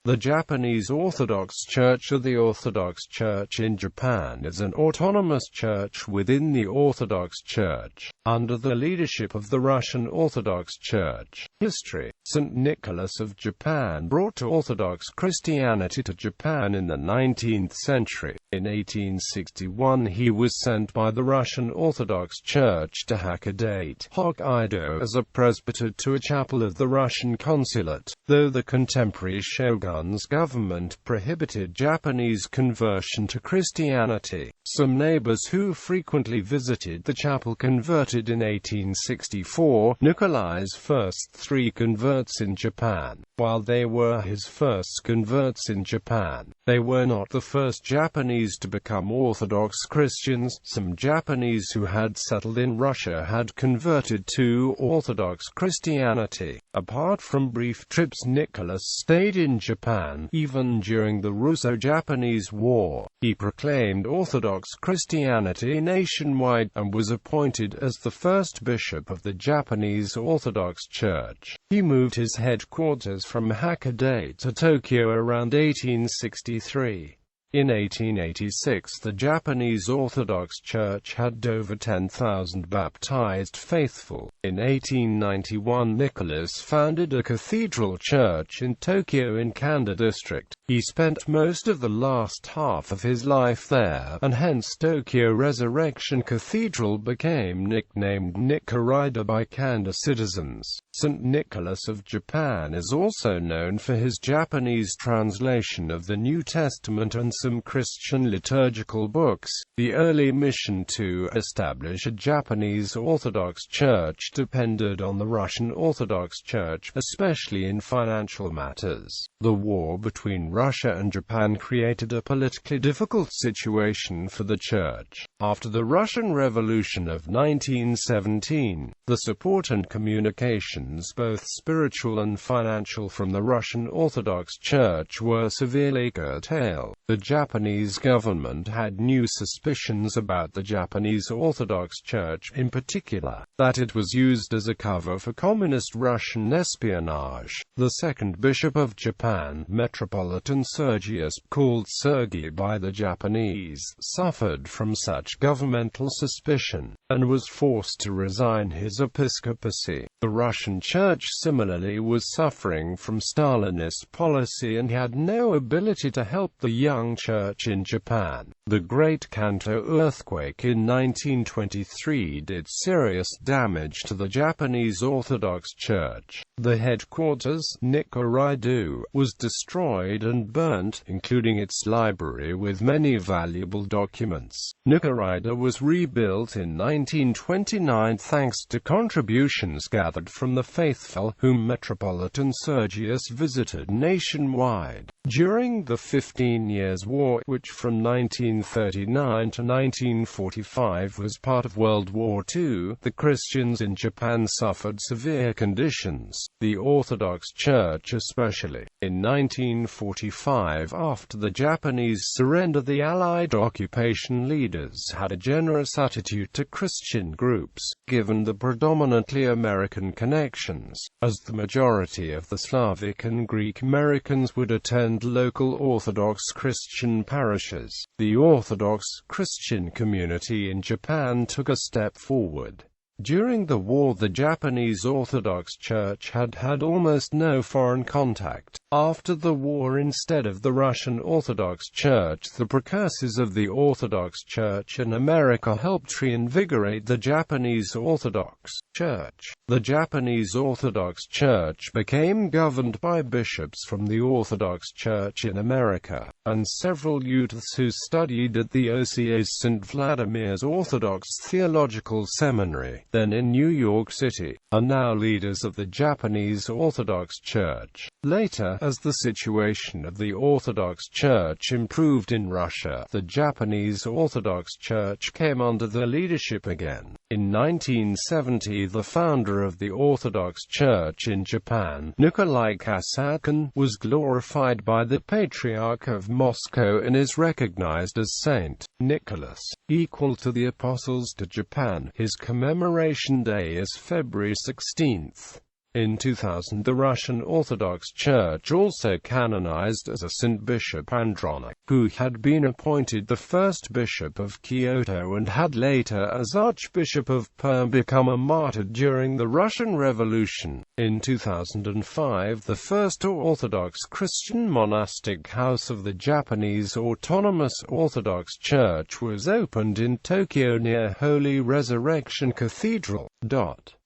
The Japanese Orthodox Church, or the Orthodox Church in Japan, is an autonomous church within the Orthodox Church, under the leadership of the Russian Orthodox Church. History: St. Nicholas of Japan brought Orthodox Christianity to Japan in the 19th century. In 1861 he was sent by the Russian Orthodox Church to Hakodate, Hokkaido, as a presbyter to a chapel of the Russian consulate. Though the contemporary shogun's government prohibited Japanese conversion to Christianity, some neighbors who frequently visited the chapel converted in 1864. Nikolai's first three converts in Japan. While they were his first converts in Japan, they were not the first Japanese to become Orthodox Christians. Some Japanese who had settled in Russia had converted to Orthodox Christianity. Apart from brief trips, Nicholas stayed in Japan, even during the Russo-Japanese War. He proclaimed Orthodox Christianity nationwide, and was appointed as the first bishop of the Japanese Orthodox Church. He moved his headquarters from Hakodate to Tokyo around 1863. In 1886 the Japanese Orthodox Church had over 10,000 baptized faithful. In 1891 Nicholas founded a cathedral church in Tokyo in Kanda district. He spent most of the last half of his life there, and hence Tokyo Resurrection Cathedral became nicknamed Nikkaraida by Kanda citizens. St. Nicholas of Japan is also known for his Japanese translation of the New Testament and some Christian liturgical books. The early mission to establish a Japanese Orthodox Church depended on the Russian Orthodox Church, especially in financial matters. The war between Russia and Japan created a politically difficult situation for the Church. After the Russian Revolution of 1917, the support and communications, both spiritual and financial, from the Russian Orthodox Church were severely curtailed. The Japanese government had new suspicions about the Japanese Orthodox Church, in particular, that it was used as a cover for communist Russian espionage. The second bishop of Japan, Metropolitan Sergius, called Sergi by the Japanese, suffered from such governmental suspicion, and was forced to resign his episcopacy. The Russian Church similarly was suffering from Stalinist policy and had no ability to help the young church in Japan. The Great Kanto earthquake in 1923 did serious damage to the Japanese Orthodox Church. The headquarters, Nikkaraida, was destroyed and burnt, including its library with many valuable documents. Nikkaraida was rebuilt in 1929 thanks to contributions gathered from the faithful, whom Metropolitan Sergius visited nationwide. During the 15 Years' War, which from 1939 to 1945 was part of World War II, the Christians in Japan suffered severe conditions, the Orthodox Church especially. In 1945, after the Japanese surrender, the Allied occupation leaders had a generous attitude to Christian groups, given the predominantly American connections, as the majority of the Slavic and Greek Americans would attend local Orthodox Christian parishes. The Orthodox Christian community in Japan took a step forward. During the war, the Japanese Orthodox Church had almost no foreign contact. After the war, instead of the Russian Orthodox Church, the precursors of the Orthodox Church in America helped reinvigorate the Japanese Orthodox Church. The Japanese Orthodox Church became governed by bishops from the Orthodox Church in America, and several youths who studied at the OCA's St. Vladimir's Orthodox Theological Seminary, then in New York City, are now leaders of the Japanese Orthodox Church. Later, as the situation of the Orthodox Church improved in Russia, the Japanese Orthodox Church came under their leadership again. In 1970, the founder of the Orthodox Church in Japan, Nikolai Kasatkin, was glorified by the Patriarch of Moscow and is recognized as Saint Nicholas, equal to the Apostles to Japan. His commemoration day is February 16th. In 2000, the Russian Orthodox Church also canonized as a saint Bishop Andronik, who had been appointed the first bishop of Kyoto and had later, as Archbishop of Perm, become a martyr during the Russian Revolution. In 2005, the first Orthodox Christian monastic house of the Japanese Autonomous Orthodox Church was opened in Tokyo near Holy Resurrection Cathedral.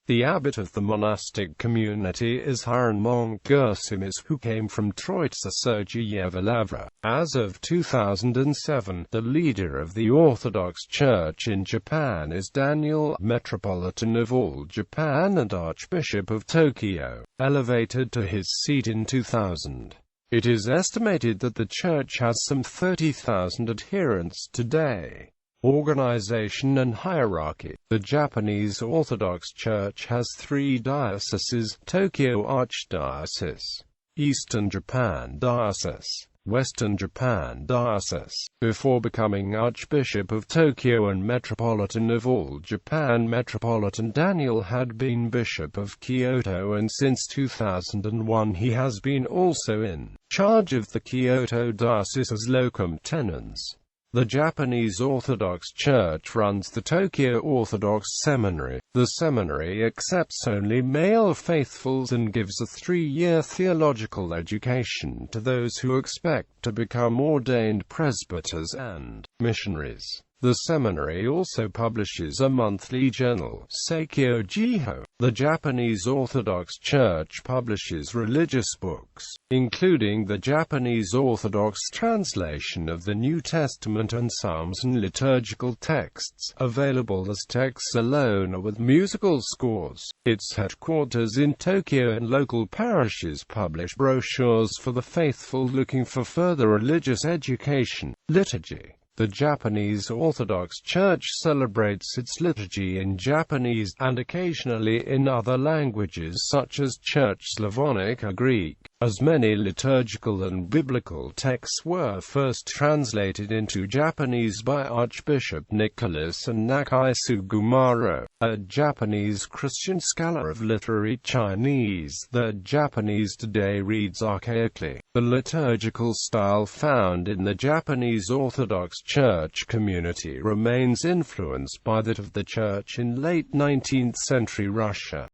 The abbot of the monastic community is Haran monk Gersimis, who came from Troitsa Sergeyevo Lavra. As of 2007, the leader of the Orthodox Church in Japan is Daniel, Metropolitan of all Japan and Archbishop of Tokyo, elevated to his seat in 2000. It is estimated that the church has some 30,000 adherents today. Organization and hierarchy. The Japanese Orthodox Church has 3 dioceses: Tokyo Archdiocese, Eastern Japan Diocese, Western Japan Diocese. Before becoming Archbishop of Tokyo and Metropolitan of all Japan, Metropolitan Daniel had been Bishop of Kyoto, and since 2001 he has been also in charge of the Kyoto Diocese as locum tenens. The Japanese Orthodox Church runs the Tokyo Orthodox Seminary. The seminary accepts only male faithfuls and gives a 3-year theological education to those who expect to become ordained presbyters and missionaries. The seminary also publishes a monthly journal, Seikyo Jiho. The Japanese Orthodox Church publishes religious books, including the Japanese Orthodox translation of the New Testament and Psalms and liturgical texts, available as texts alone or with musical scores. Its headquarters in Tokyo and local parishes publish brochures for the faithful looking for further religious education. Liturgy. The Japanese Orthodox Church celebrates its liturgy in Japanese, and occasionally in other languages such as Church Slavonic or Greek, as many liturgical and biblical texts were first translated into Japanese by Archbishop Nicholas and Nakai Sugimaro, a Japanese Christian scholar of literary Chinese. The Japanese today reads archaically. The liturgical style found in the Japanese Orthodox Church community remains influenced by that of the Church in late 19th century Russia.